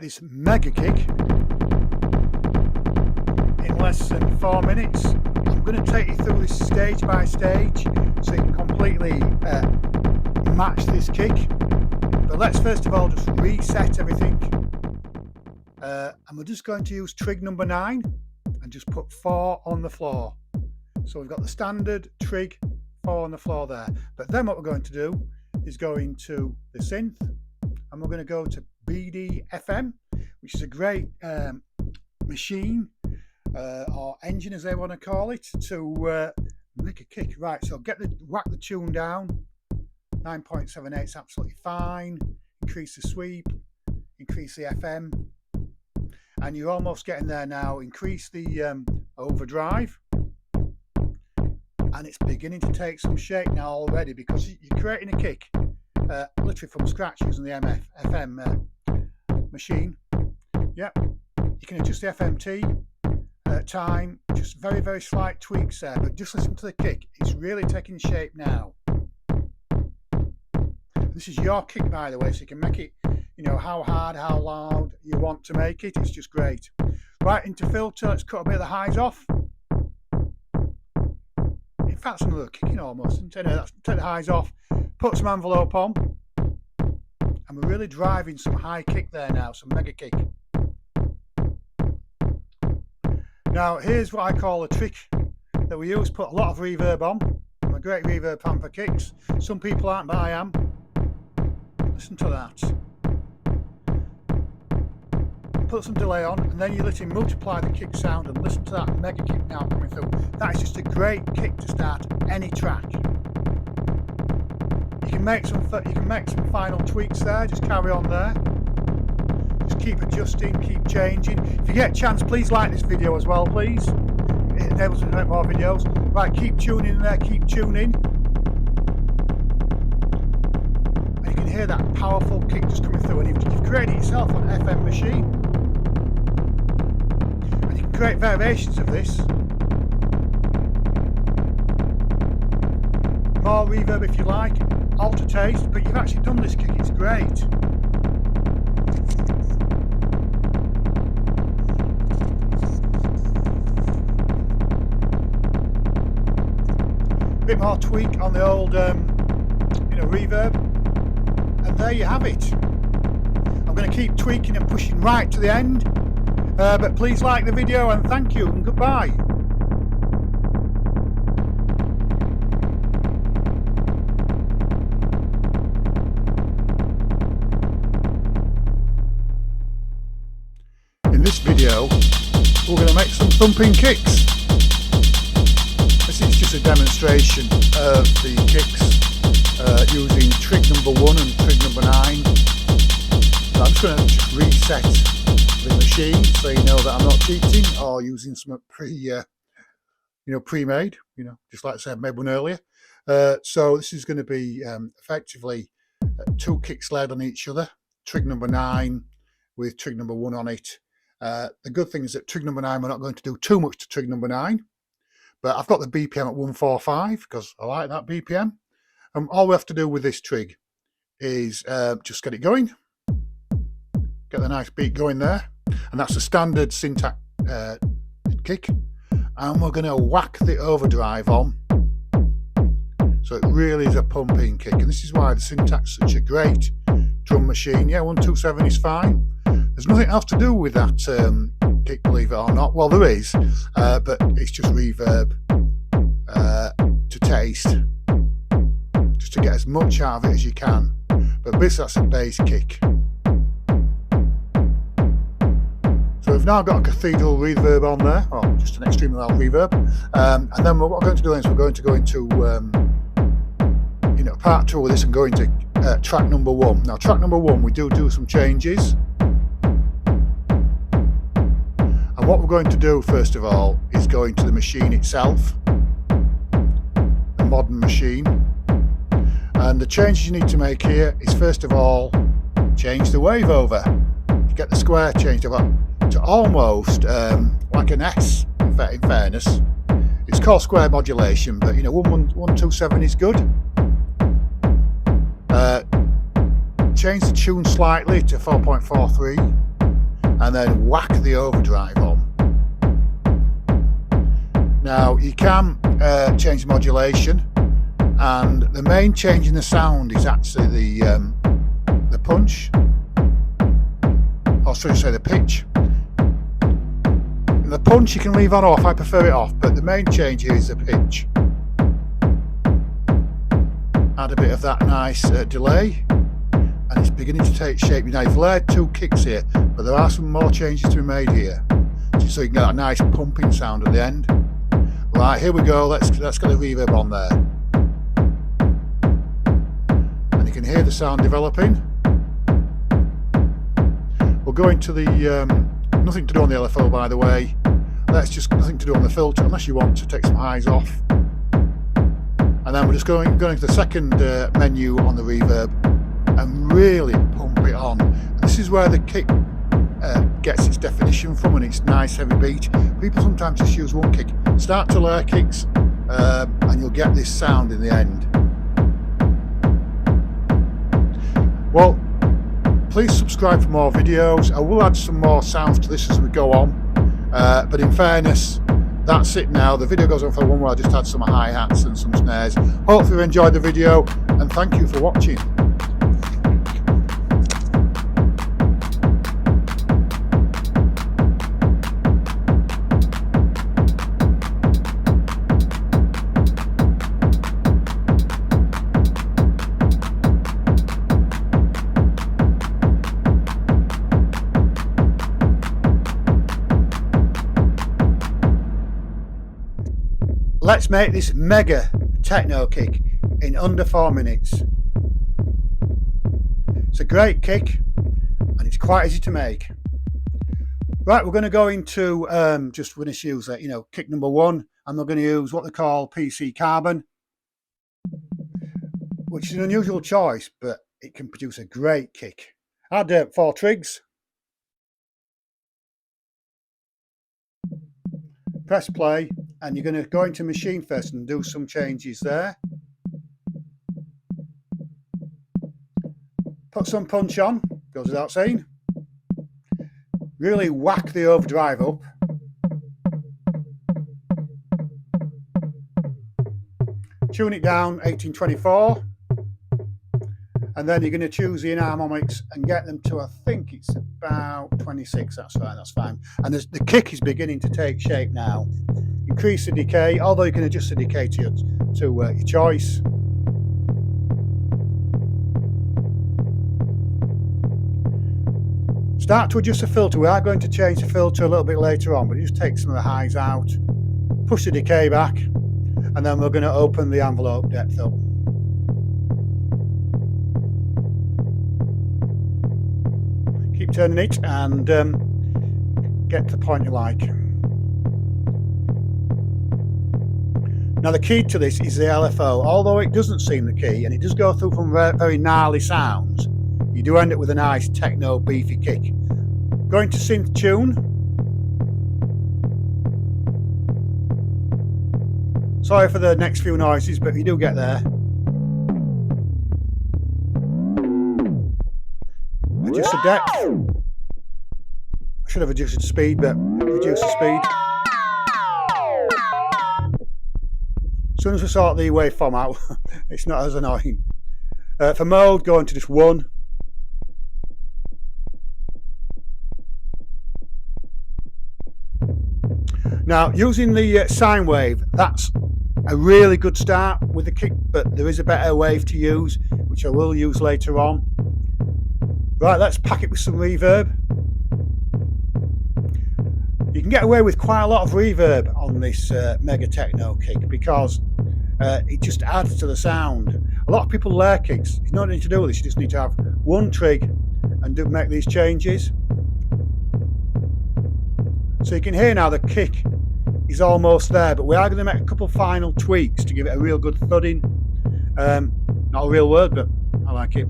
This mega kick in less than 4 minutes. I'm going to take you through this stage by stage so you can completely match this kick. But let's first of all just reset everything. And we're just going to use trig number 9 and just put 4 on the floor. So we've got the standard trig, 4 on the floor there. But then what we're going to do is go into the synth, and we're going to go to BD FM, which is a great machine or engine, as they want to call it, to make a kick. Right, so whack the tune down. 9.78 is absolutely fine. Increase the sweep, increase the FM, and you're almost getting there now. Increase the overdrive, and it's beginning to take some shape now already, because you're creating a kick literally from scratch using the FM machine. Yep, you can adjust the FMT time, just very, very slight tweaks there, but just listen to the kick. It's really taking shape now. This is your kick, by the way, so you can make it, you know, how hard, how loud you want to make it. It's just great. Right, into filter, let's cut a bit of the highs off. In fact, some of the kicking almost. Take the highs off, put some envelope on, and we're really driving some high kick there now, some mega kick. Now, here's what I call a trick that we use. Put a lot of reverb on. I'm a great reverb fan for kicks. Some people aren't, but I am. Listen to that. Put some delay on, and then you let him multiply the kick sound, and listen to that mega kick now coming through. That is just a great kick to start any track. You can make some final tweaks there. Just carry on there. Just keep adjusting, keep changing. If you get a chance, please like this video as well, please. It enables me to make more videos. Right, keep tuning in there, keep tuning. And you can hear that powerful kick just coming through, and you've created it yourself on an FM machine. And you can create variations of this. More reverb if you like, alter taste, but you've actually done this kick, it's great. Bit more tweak on the old reverb, and there you have it. I'm going to keep tweaking and pushing right to the end, but please like the video, and thank you, and goodbye. In this video, we're going to make some thumping kicks. This is just a demonstration of the kicks using trig number 1 and trig number 9. So I'm just going to just reset the machine so you know that I'm not cheating or using some pre-made, just like I said, I made one earlier. So this is going to be effectively 2 kicks laid on each other, trig number 9 with trig number 1 on it. The good thing is that trig number 9, we're not going to do too much to trig number 9. But I've got the BPM at 145 because I like that BPM. And all we have to do with this trig is just get it going. Get the nice beat going there. And that's the standard Syntakt kick. And we're going to whack the overdrive on. So it really is a pumping kick. And this is why the Syntakt's such a great drum machine. Yeah, 127 is fine. There's nothing else to do with that kick, believe it or not. Well, there is, but it's just reverb to taste, just to get as much out of it as you can. But this, that's a bass kick. So we've now got a cathedral reverb on there, or just an extremely loud reverb. And then what we're going to do is we're going to go into part 2 of this and go into track number 1. Now, track number 1, we do some changes. And what we're going to do first of all is go into the machine itself, a modern machine. And the changes you need to make here is first of all change the wave over. You get the square changed over to almost like an S, in fairness. It's called square modulation, but 127 is good. Change the tune slightly to 4.43. and then whack the overdrive on. Now you can change the modulation, and the main change in the sound is actually the punch, or should I say the pitch. The punch you can leave on or off, I prefer it off, but the main change here is the pitch. Add a bit of that nice delay, and it's beginning to take shape. Now you've layered 2 kicks here, but there are some more changes to be made here, so you can get a nice pumping sound at the end. Right, here we go, let's get the reverb on there. And you can hear the sound developing. We'll go into the, nothing to do on the LFO by the way, nothing to do on the filter, unless you want to take some highs off. And then we're just going to the second menu on the reverb and really pump it on. And this is where the kick gets its definition from, and it's nice heavy beat. People sometimes just use one kick. Start to layer kicks and you'll get this sound in the end. Well, please subscribe for more videos. I will add some more sounds to this as we go on, but in fairness, that's it now. The video goes on for one where I just had some hi-hats and some snares. Hopefully you enjoyed the video, and thank you for watching. Let's make this mega techno kick in under 4 minutes. It's a great kick and it's quite easy to make. Right, we're going to go into just we're going to use kick number 1, and we're going to use what they call PC Carbon, which is an unusual choice, but it can produce a great kick. Add 4 trigs. Press play, and you're going to go into machine first and do some changes there. Put some punch on, goes without saying. Really whack the overdrive up. Tune it down 1824. And then you're going to choose the inharmonics and get them to, I think it's about 26. That's fine, that's fine. And the kick is beginning to take shape now. Increase the decay, although you can adjust the decay to your choice. Start to adjust the filter. We are going to change the filter a little bit later on, but it just takes some of the highs out. Push the decay back, and then we're going to open the envelope depth up. Keep turning it and get to the point you like. Now the key to this is the LFO. Although it doesn't seem the key, and it does go through from very gnarly sounds, you do end up with a nice techno beefy kick. Going to synth tune. Sorry for the next few noises, but you do get there. Adjust the depth. I should have adjusted the speed, but reduce the speed. As soon as we sort the waveform out, it's not as annoying. For mode, go into just 1. Now, using the sine wave, that's a really good start with the kick, but there is a better wave to use, which I will use later on. Right, let's pack it with some reverb. You can get away with quite a lot of reverb on this mega techno kick because it just adds to the sound. A lot of people layer kicks. There's no need to do this. You just need to have one trig and make these changes. So you can hear now the kick is almost there, but we are going to make a couple final tweaks to give it a real good thudding. Not a real word, but I like it.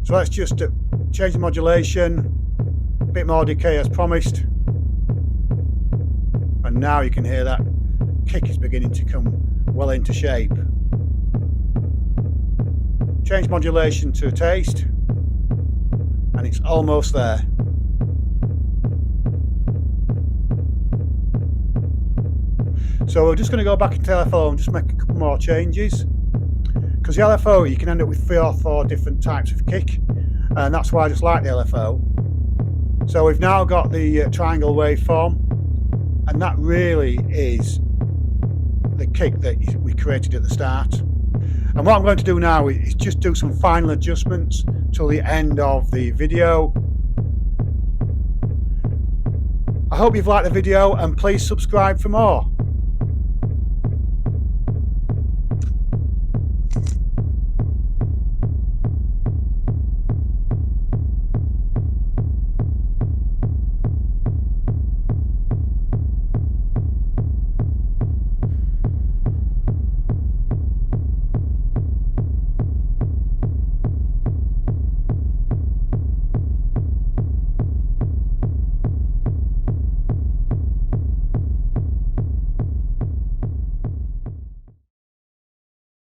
So let's just change the modulation, a bit more decay as promised. And now you can hear that kick is beginning to come well into shape. Change modulation to taste, and it's almost there. So we're just going to go back into LFO and just make a couple more changes, because the LFO you can end up with 3 or 4 different types of kick, and that's why I just like the LFO. So we've now got the triangle waveform, and that really is the kick that we created at the start. And what I'm going to do now is just do some final adjustments till the end of the video. I hope you've liked the video, and please subscribe for more.